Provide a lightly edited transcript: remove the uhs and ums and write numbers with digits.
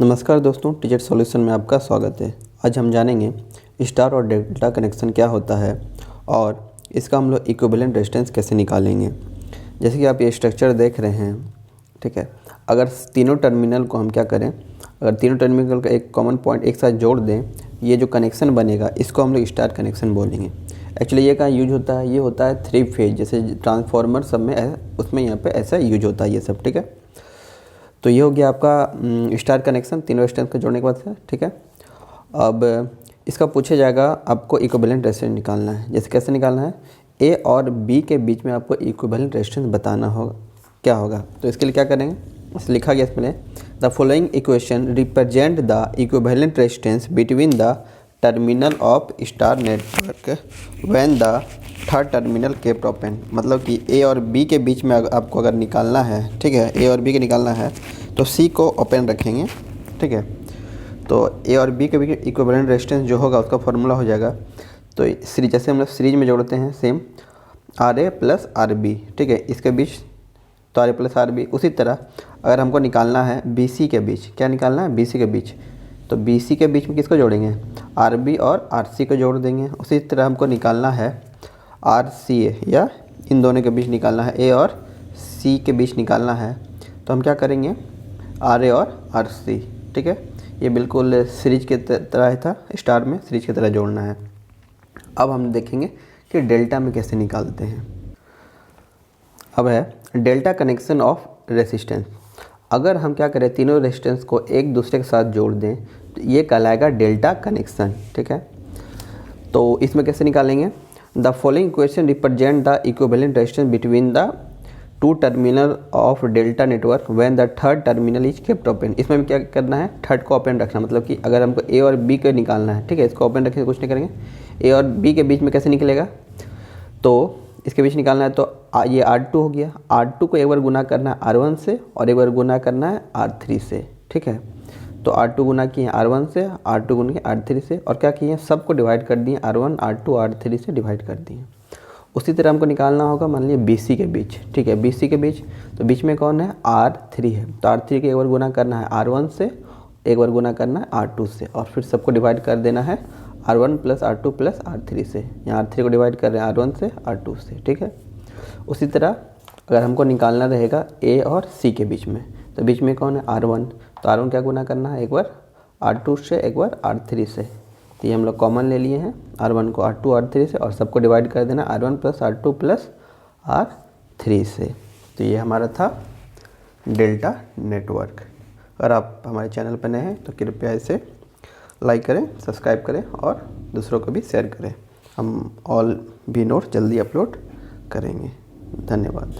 नमस्कार दोस्तों, teacher solution में आपका स्वागत है। आज हम जानेंगे स्टार और डेल्टा कनेक्शन क्या होता है और इसका हम लोग इक्विवेलेंट रेजिस्टेंस कैसे निकालेंगे। जैसे कि आप ये स्ट्रक्चर देख रहे हैं, ठीक है। अगर तीनों टर्मिनल को हम क्या करें, अगर तीनों टर्मिनल का एक कॉमन पॉइंट एक साथ जोड़ दें, ये जो कनेक्शन बनेगा इसको हम लोग स्टार कनेक्शन बोलेंगे। एक्चुअली ये कहाँ यूज होता है, ये होता है 3 फेज, जैसे ट्रांसफार्मर सब में उसमें यहाँ पे ऐसा यूज होता है ये सब, ठीक है। तो ये हो गया आपका स्टार कनेक्शन, तीनों रेजिस्टेंस को जोड़ने के बाद से, ठीक है। अब इसका पूछा जाएगा आपको इक्विवेलेंट रेजिस्टेंस निकालना है। जैसे कैसे निकालना है, ए और बी के बीच में आपको इक्विवेलेंट रेजिस्टेंस बताना होगा क्या होगा। तो इसके लिए क्या करेंगे, इसे लिखा गया इसमें, the following equation represent the equivalent resistance between the terminal of star network when the third terminal kept open. मतलब कि ए और बी के बीच में आपको अगर निकालना है, ठीक है, ए और बी के निकालना है तो सी को ओपन रखेंगे, ठीक है। तो ए और बी के बीच इक्विवेलेंट रेजिस्टेंस जो होगा उसका फॉर्मूला हो जाएगा, तो सीरीज जैसे हम लोग सीरीज में जोड़ते हैं same R A plus R B, ठीक है, इसके बीच तो R A plus R B. उसी तरह अगर हमको निकालना है बी सी के बीच, क्या निकालना है, बी सी के बीच, तो बी सी के बीच में किसको जोड़ेंगे, आर बी और आर सी को जोड़ देंगे। उसी तरह हमको निकालना है आर सी ए, या इन दोनों के बीच निकालना है, ए और सी के बीच निकालना है, तो हम क्या करेंगे, आर ए और आर सी, ठीक है। ये बिल्कुल सीरीज के तरह था, स्टार में सीरीज की तरह जोड़ना है। अब हम देखेंगे कि डेल्टा में कैसे निकालते हैं। अब है डेल्टा कनेक्शन ऑफ रेसिस्टेंस। अगर हम क्या करें, तीनों रेजिस्टेंस को एक दूसरे के साथ जोड़ दें तो ये कहलाएगा डेल्टा कनेक्शन, ठीक है। तो इसमें कैसे निकालेंगे, the following equation represent the equivalent resistance between the two terminal of delta network when the third terminal is kept open. इसमें भी क्या करना है, थर्ड को ओपन रखना, मतलब कि अगर हमको ए और बी को निकालना है, ठीक है, इसको ओपन रखेंगे, कुछ नहीं करेंगे। ए और बी के बीच में कैसे निकलेगा, तो इसके बीच निकालना है, तो ये R2 हो गया, R2 को एक बार गुना करना है R1 से और एक बार गुना करना है R3 से, ठीक है। तो R2 गुना किए R1 से, R2 गुना किए R3 से, और क्या किए, सबको डिवाइड कर दिए, R1 R2 R3 से डिवाइड कर दिए। उसी तरह हमको निकालना होगा, मान लीजिए BC के बीच, ठीक है, BC के बीच, तो बीच में कौन है, R3 है, तो R3 के एक बार गुना करना है R1 से, एक बार गुना करना है R2 से, और फिर सबको डिवाइड कर देना है R1 plus R2 plus R3 से। यहाँ R3 को डिवाइड कर रहे हैं R1 से R2 से, ठीक है। उसी तरह अगर हमको निकालना रहेगा A और C के बीच में, तो बीच में कौन है, R1, तो R1 क्या गुना करना है, एक बार R2 से, एक बार R3 से। तो ये हम लोग कॉमन ले लिए हैं, R1 को R2 R3 से, और सबको डिवाइड कर देना R1 plus R2 plus R3 से। तो ये हमारा था डेल्टा नेटवर्क। अगर आप हमारे चैनल पर नए हैं तो कृपया इसे लाइक करें, सब्सक्राइब करें और दूसरों को भी शेयर करें। हम ऑल भी नोट जल्दी अपलोड करेंगे। धन्यवाद।